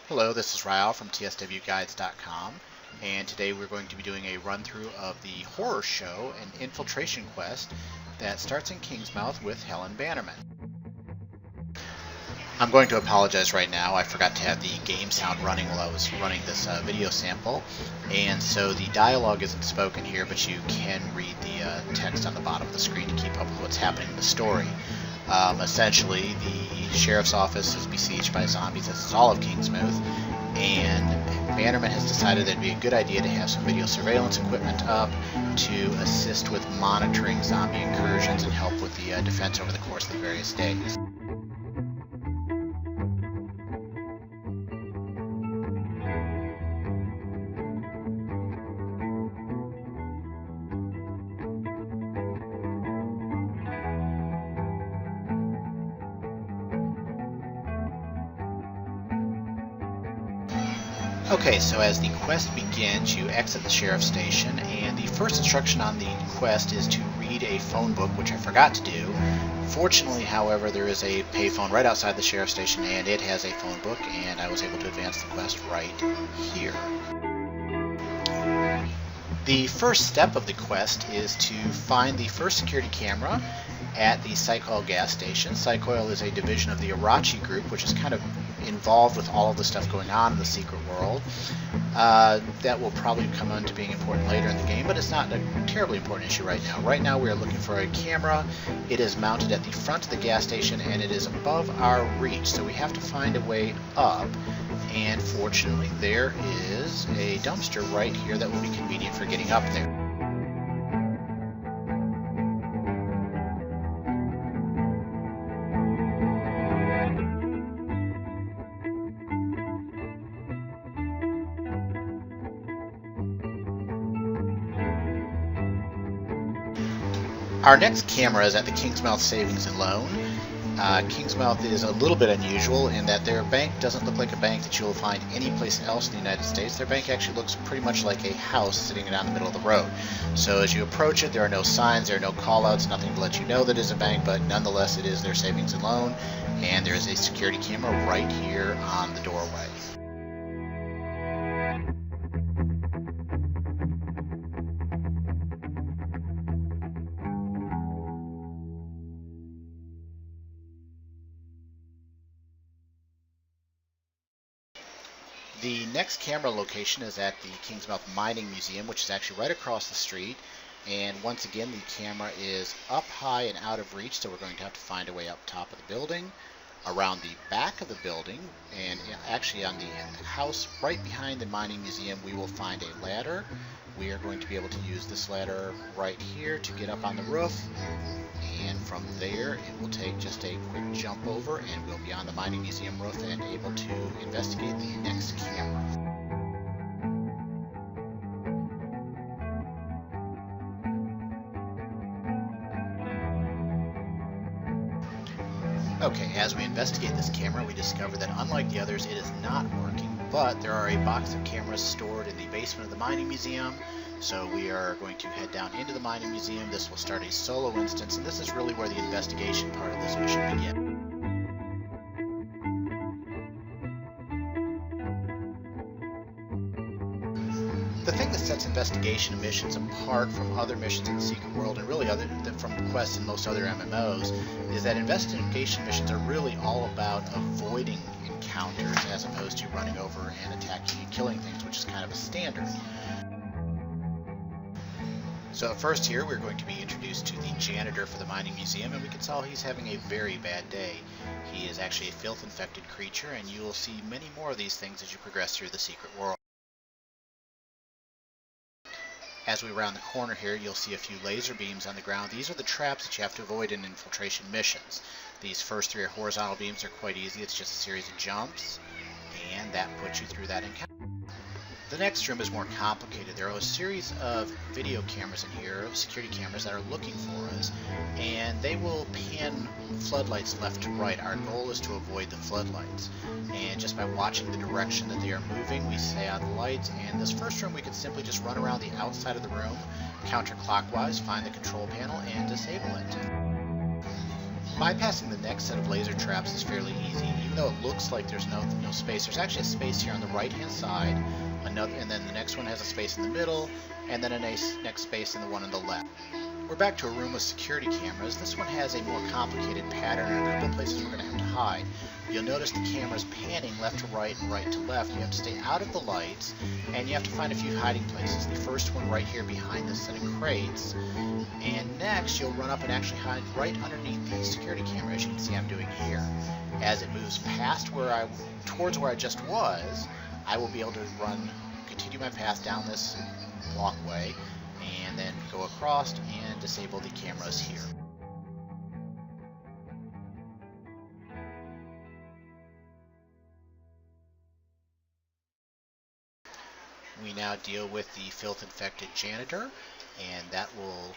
Hello, this is Ryle from tswguides.com, and today we're going to be doing a run-through of the horror show and infiltration quest that starts in Kingsmouth with Helen Bannerman. I'm going to apologize right now. I forgot to have the game sound running while I was running this video sample, and so the dialogue isn't spoken here, but you can read the text on the bottom of the screen to keep up with what's happening in the story. Essentially, the sheriff's office is besieged by zombies, as is all of Kingsmouth, and Bannerman has decided that it'd be a good idea to have some video surveillance equipment up to assist with monitoring zombie incursions and help with the defense over the course of the various days. Okay, so as the quest begins, you exit the sheriff's station, and the first instruction on the quest is to read a phone book, which I forgot to do. Fortunately, however, there is a payphone right outside the sheriff's station, and it has a phone book, and I was able to advance the quest right here. The first step of the quest is to find the first security camera at the Psychoil gas station. Psychoil is a division of the Arachi group, which is kind of involved with all of the stuff going on in the secret world. That will probably come on to being important later in the game, but it's not a terribly important issue right now. Right now we are looking for a camera. It is mounted at the front of the gas station, and it is above our reach, so we have to find a way up. And fortunately, there is a dumpster right here that will be convenient for getting up there. Our next camera is at the Kingsmouth Savings and Loan. Kingsmouth is a little bit unusual in that their bank doesn't look like a bank that you'll find any place else in the United States. Their bank actually looks pretty much like a house sitting down the middle of the road. So as you approach it, there are no signs, there are no call-outs, nothing to let you know that it is a bank, but nonetheless it is their savings and loan, and there is a security camera right here on the doorway. The next camera location is at the Kingsmouth Mining Museum, which is actually right across the street. And once again, the camera is up high and out of reach, so we're going to have to find a way up top of the building, around the back of the building, and actually on the house right behind the Mining Museum, we will find a ladder. We are going to be able to use this ladder right here to get up on the roof. And from there, it will take just a quick jump over, and we'll be on the Mining Museum roof and able to investigate the next camera. Okay, as we investigate this camera, we discover that unlike the others, it is not working, but there are a box of cameras stored in the basement of the Mining Museum, so we are going to head down into the Mining Museum. This will start a solo instance, and this is really where the investigation part of this mission begins. The thing that sets investigation missions apart from other missions in the secret world, and really from quests in most other MMOs, is that investigation missions are really all about avoiding encounters as opposed to running over and attacking and killing things, which is kind of a standard. So first here we're going to be introduced to the janitor for the Mining Museum, and we can tell he's having a very bad day. He is actually a filth-infected creature, and you will see many more of these things as you progress through the secret world. As we round the corner here, you'll see a few laser beams on the ground. These are the traps that you have to avoid in infiltration missions. These first three horizontal beams are quite easy. It's just a series of jumps, and that puts you through that encounter. The next room is more complicated. There are a series of video cameras in here, security cameras, that are looking for us, and they will pan floodlights left to right. Our goal is to avoid the floodlights, and just by watching the direction that they are moving, we stay on the lights. And this first room, we can simply just run around the outside of the room, counterclockwise, find the control panel, and disable it. Bypassing the next set of laser traps is fairly easy. Even though it looks like there's no space, there's actually a space here on the right hand side, another, and then the next one has a space in the middle, and then a next space in the one on the left. We're back to a room with security cameras. This one has a more complicated pattern and a couple of places we're going to have to hide. You'll notice the camera's panning left to right and right to left. You have to stay out of the lights, and you have to find a few hiding places. The first one right here behind this set of crates, and next you'll run up and actually hide right underneath the security camera, as you can see I'm doing here. As it moves past towards where I just was, I will be able to continue my path down this walkway, and then go across and disable the cameras here. We now deal with the filth-infected janitor, and that will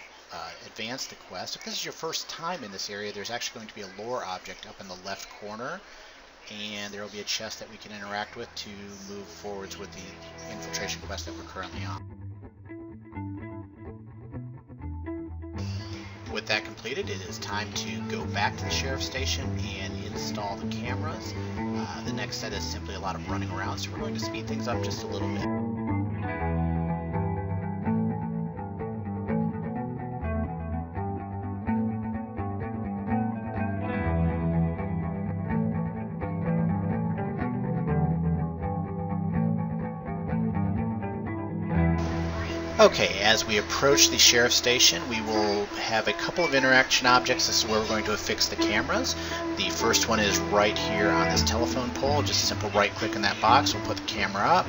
advance the quest. If this is your first time in this area, there's actually going to be a lore object up in the left corner, and there will be a chest that we can interact with to move forwards with the infiltration quest that we're currently on. With that completed, it is time to go back to the sheriff's station and install the cameras. The next set is simply a lot of running around, so we're going to speed things up just a little bit. Okay, as we approach the sheriff's station, we will have a couple of interaction objects. This is where we're going to affix the cameras. The first one is right here on this telephone pole. Just a simple right click in that box will put the camera up.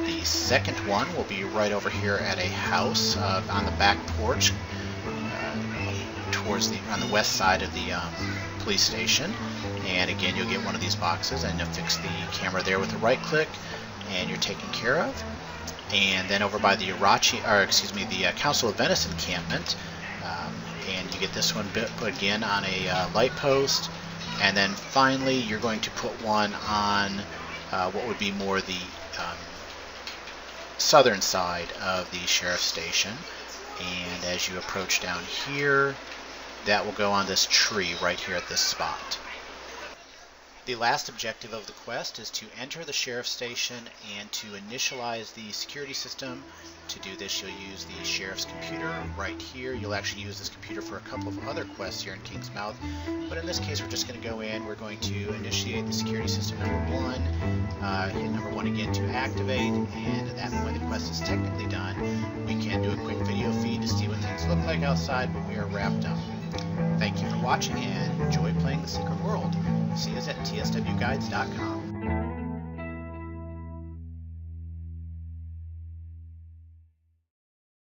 The second one will be right over here at a house on the back porch on the west side of the police station. And again, you'll get one of these boxes and affix the camera there with a right click, and you're taken care of. And then over by the Council of Venice encampment, and you get this one put again on a light post, and then finally you're going to put one on what would be more the southern side of the sheriff's station. And as you approach down here, that will go on this tree right here at this spot. The last objective of the quest is to enter the sheriff's station and to initialize the security system. To do this, you'll use the sheriff's computer right here. You'll actually use this computer for a couple of other quests here in Kingsmouth, but in this case we're just going to go in, we're going to initiate the security system number 1, hit number 1 again to activate, and that when the quest is technically done, we can do a quick video feed to see what things look like outside, but we are wrapped up. Thank you for watching and enjoy playing The Secret World. See us at tswguides.com.